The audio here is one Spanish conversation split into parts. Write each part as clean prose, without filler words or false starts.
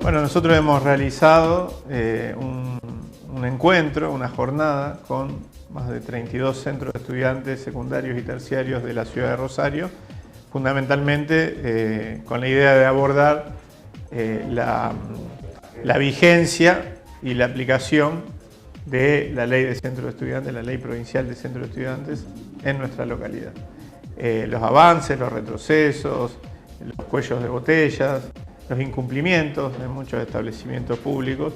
Bueno, nosotros hemos realizado un encuentro, una jornada con más de 32 centros de estudiantes secundarios y terciarios de la ciudad de Rosario, fundamentalmente con la idea de abordar la vigencia y la aplicación de la ley de centros de estudiantes, la ley provincial de centros de estudiantes en nuestra localidad. Los avances, los retrocesos, los cuellos de botellas, los incumplimientos de muchos establecimientos públicos.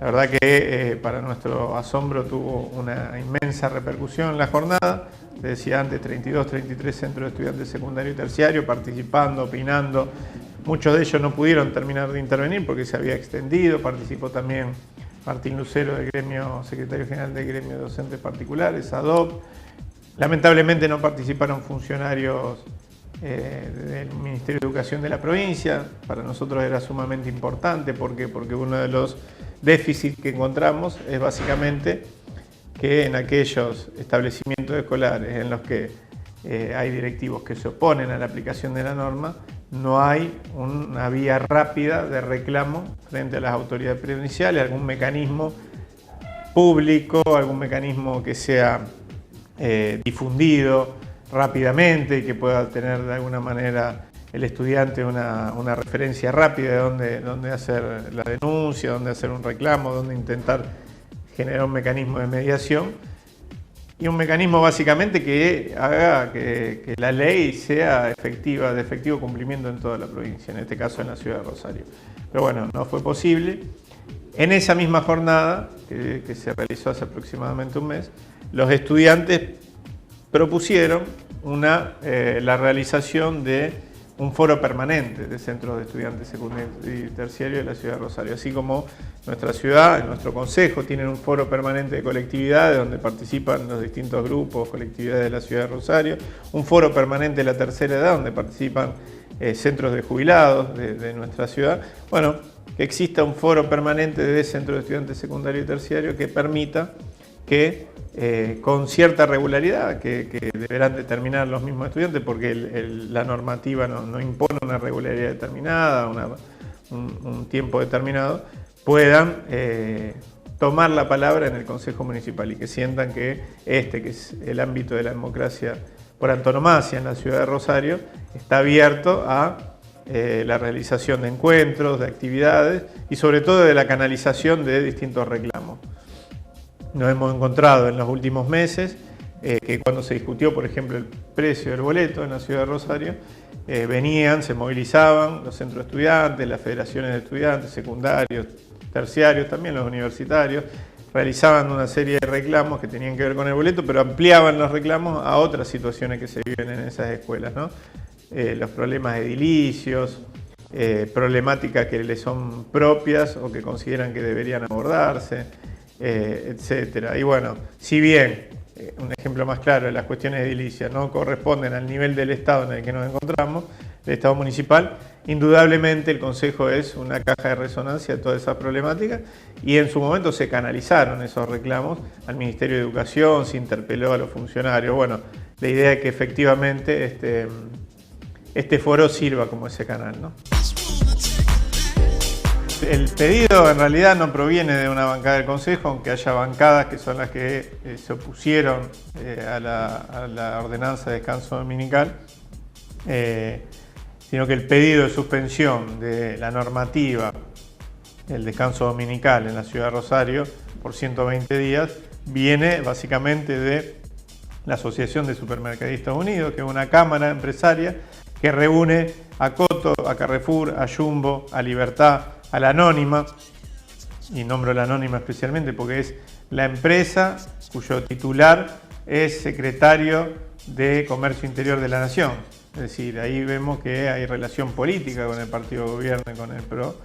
La verdad que para nuestro asombro tuvo una inmensa repercusión en la jornada. Les decía antes, 32, 33 centros de estudiantes secundarios y terciarios participando, opinando. Muchos de ellos no pudieron terminar de intervenir porque se había extendido. Participó también Martín Lucero, del gremio, secretario general del gremio de docentes particulares, ADOP. Lamentablemente no participaron funcionarios del Ministerio de Educación de la provincia. Para nosotros era sumamente importante. ¿Por qué? Porque uno de los déficits que encontramos es básicamente que en aquellos establecimientos escolares en los que hay directivos que se oponen a la aplicación de la norma, no hay una vía rápida de reclamo frente a las autoridades provinciales, algún mecanismo público, algún mecanismo que sea difundido rápidamente y que pueda tener de alguna manera el estudiante una referencia rápida de dónde hacer la denuncia, dónde hacer un reclamo, dónde intentar generar un mecanismo de mediación y un mecanismo básicamente que haga que la ley sea efectiva, de efectivo cumplimiento en toda la provincia, en este caso en la ciudad de Rosario. Pero bueno, no fue posible. En esa misma jornada, que se realizó hace aproximadamente un mes, los estudiantes propusieron la realización de un foro permanente de centros de estudiantes secundarios y terciarios de la ciudad de Rosario. Así como nuestra ciudad, nuestro consejo, tienen un foro permanente de colectividades donde participan los distintos grupos, colectividades de la ciudad de Rosario, un foro permanente de la tercera edad donde participan centros de jubilados de nuestra ciudad. Bueno, que exista un foro permanente de centros de estudiantes secundarios y terciarios que permita que con cierta regularidad, que deberán determinar los mismos estudiantes, porque la normativa no impone una regularidad determinada, un tiempo determinado, puedan tomar la palabra en el Consejo Municipal y que sientan que que es el ámbito de la democracia por antonomasia en la ciudad de Rosario, está abierto a la realización de encuentros, de actividades y sobre todo de la canalización de distintos reclamos. Nos hemos encontrado en los últimos meses que cuando se discutió, por ejemplo, el precio del boleto en la ciudad de Rosario, se movilizaban los centros de estudiantes, las federaciones de estudiantes, secundarios, terciarios, también los universitarios, realizaban una serie de reclamos que tenían que ver con el boleto, pero ampliaban los reclamos a otras situaciones que se viven en esas escuelas, ¿no? Los problemas edilicios, problemáticas que les son propias o que consideran que deberían abordarse, etcétera. Y bueno, si bien, un ejemplo más claro, las cuestiones edilicias no corresponden al nivel del Estado en el que nos encontramos, el Estado municipal, indudablemente el Consejo es una caja de resonancia de todas esas problemáticas y en su momento se canalizaron esos reclamos al Ministerio de Educación, se interpeló a los funcionarios. Bueno, la idea es que efectivamente este foro sirva como ese canal, ¿no? El pedido en realidad no proviene de una bancada del Consejo, aunque haya bancadas que son las que se opusieron a la ordenanza de descanso dominical, sino que el pedido de suspensión de la normativa del descanso dominical en la ciudad de Rosario por 120 días viene básicamente de la Asociación de Supermercadistas Unidos, que es una cámara empresaria que reúne a Coto, a Carrefour, a Jumbo, a Libertad, a la Anónima, y nombro la Anónima especialmente porque es la empresa cuyo titular es secretario de Comercio Interior de la Nación. Es decir, ahí vemos que hay relación política con el partido de gobierno y con el PRO.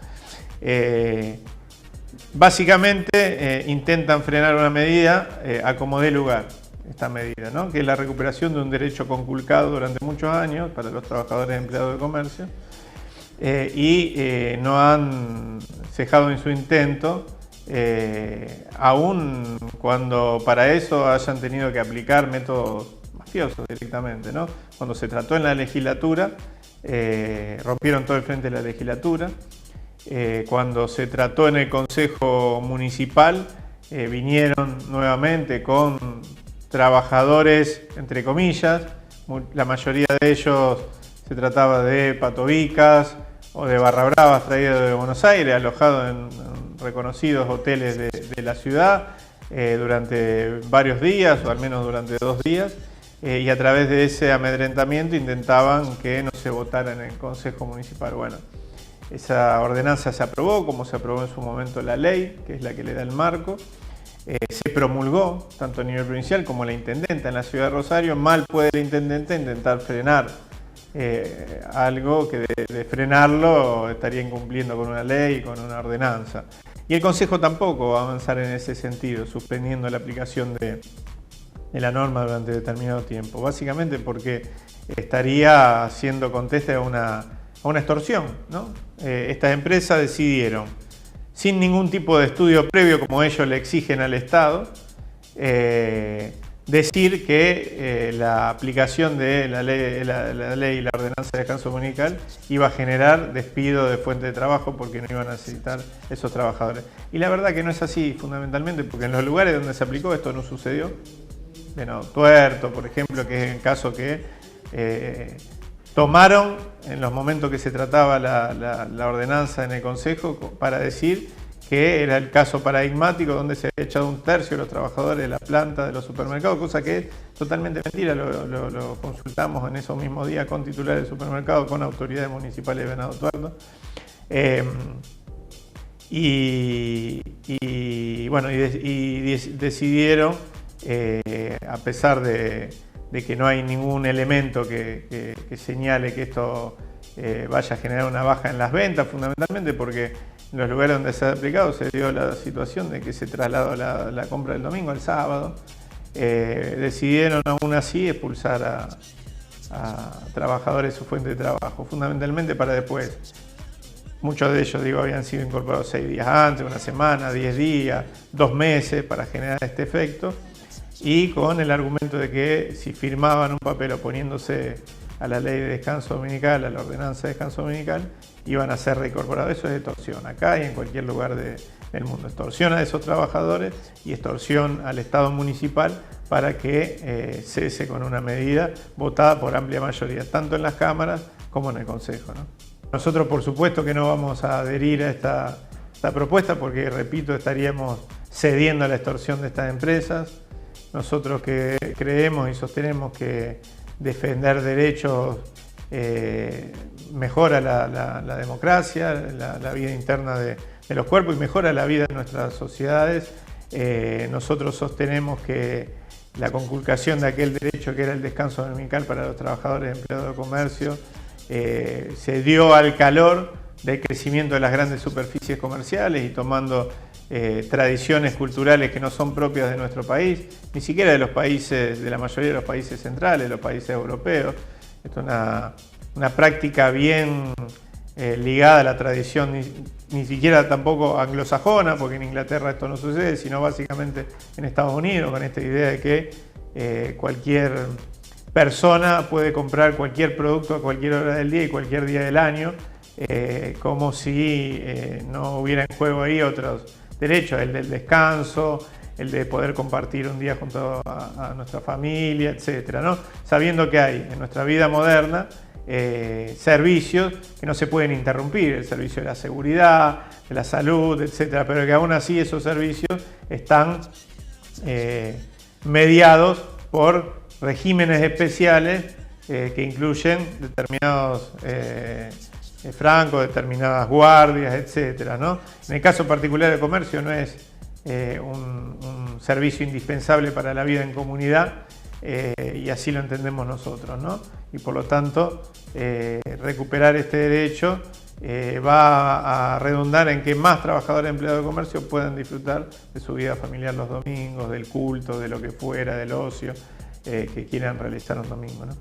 Básicamente intentan frenar una medida a como dé lugar, esta medida, ¿no? Que es la recuperación de un derecho conculcado durante muchos años para los trabajadores empleados de comercio. No han cejado en su intento, aun cuando para eso hayan tenido que aplicar métodos mafiosos directamente, ¿no? Cuando se trató en la legislatura, rompieron todo el frente de la legislatura Cuando se trató en el Consejo Municipal, vinieron nuevamente con trabajadores, entre comillas, la mayoría de ellos se trataba de patovicas o de barra bravas traídos de Buenos Aires, alojados en reconocidos hoteles de la ciudad durante varios días, o al menos durante 2 días, y a través de ese amedrentamiento intentaban que no se votara en el Consejo Municipal. Bueno, esa ordenanza se aprobó, como se aprobó en su momento la ley, que es la que le da el marco. Se promulgó, tanto a nivel provincial como la intendenta en la ciudad de Rosario. Mal puede el intendente intentar frenar algo que de frenarlo estaría incumpliendo con una ley, con una ordenanza. Y el Consejo tampoco va a avanzar en ese sentido, suspendiendo la aplicación de la norma durante determinado tiempo. Básicamente porque estaría haciendo conteste a una extorsión, ¿no? Estas empresas decidieron, sin ningún tipo de estudio previo como ellos le exigen al Estado, decir que la aplicación de la ley y la ordenanza de descanso dominical iba a generar despido de fuente de trabajo porque no iban a necesitar esos trabajadores. Y la verdad que no es así, fundamentalmente porque en los lugares donde se aplicó esto no sucedió. Bueno, Tuerto, por ejemplo, que es el caso que tomaron en los momentos que se trataba la ordenanza en el Consejo para decir que era el caso paradigmático donde se había echado 1/3 de los trabajadores de la planta de los supermercados, cosa que es totalmente mentira. Lo consultamos en esos mismos días con titulares de supermercados, con autoridades municipales de Venado Tuerto. Bueno, decidieron, a pesar de que no hay ningún elemento que señale que esto vaya a generar una baja en las ventas, fundamentalmente porque en los lugares donde se ha aplicado se dio la situación de que se trasladó la compra del domingo al sábado. Decidieron aún así expulsar a trabajadores de su fuente de trabajo, fundamentalmente para después. Muchos de ellos, habían sido incorporados 6 días antes, 1 semana, 10 días, 2 meses para generar este efecto, y con el argumento de que si firmaban un papel oponiéndose a la ley de descanso dominical, a la ordenanza de descanso dominical, iban a ser reincorporados. Eso es extorsión, acá y en cualquier lugar del mundo. Extorsión a esos trabajadores y extorsión al Estado municipal para que cese con una medida votada por amplia mayoría, tanto en las cámaras como en el Consejo, ¿no? Nosotros, por supuesto, que no vamos a adherir a esta propuesta porque, repito, estaríamos cediendo a la extorsión de estas empresas. Nosotros que creemos y sostenemos que defender derechos mejora la democracia, la vida interna de los cuerpos y mejora la vida de nuestras sociedades. Nosotros sostenemos que la conculcación de aquel derecho que era el descanso dominical para los trabajadores empleados de comercio se dio al calor del crecimiento de las grandes superficies comerciales y tomando tradiciones culturales que no son propias de nuestro país, ni siquiera de los países, de la mayoría de los países centrales, los países europeos. Esto es una práctica bien ligada a la tradición, ni siquiera tampoco anglosajona, porque en Inglaterra esto no sucede, sino básicamente en Estados Unidos, con esta idea de que cualquier persona puede comprar cualquier producto a cualquier hora del día y cualquier día del año, como si no hubiera en juego ahí otros derechos, el del descanso, el de poder compartir un día junto a nuestra familia, etcétera, ¿no? Sabiendo que hay en nuestra vida moderna servicios que no se pueden interrumpir, el servicio de la seguridad, de la salud, etcétera, pero que aún así esos servicios están mediados por regímenes especiales que incluyen determinados francos, determinadas guardias, etcétera, ¿no? En el caso particular del comercio no es un servicio indispensable para la vida en comunidad, y así lo entendemos nosotros, ¿no? Y por lo tanto, recuperar este derecho va a redundar en que más trabajadores empleados de comercio puedan disfrutar de su vida familiar los domingos, del culto, de lo que fuera, del ocio que quieran realizar un domingo, ¿no?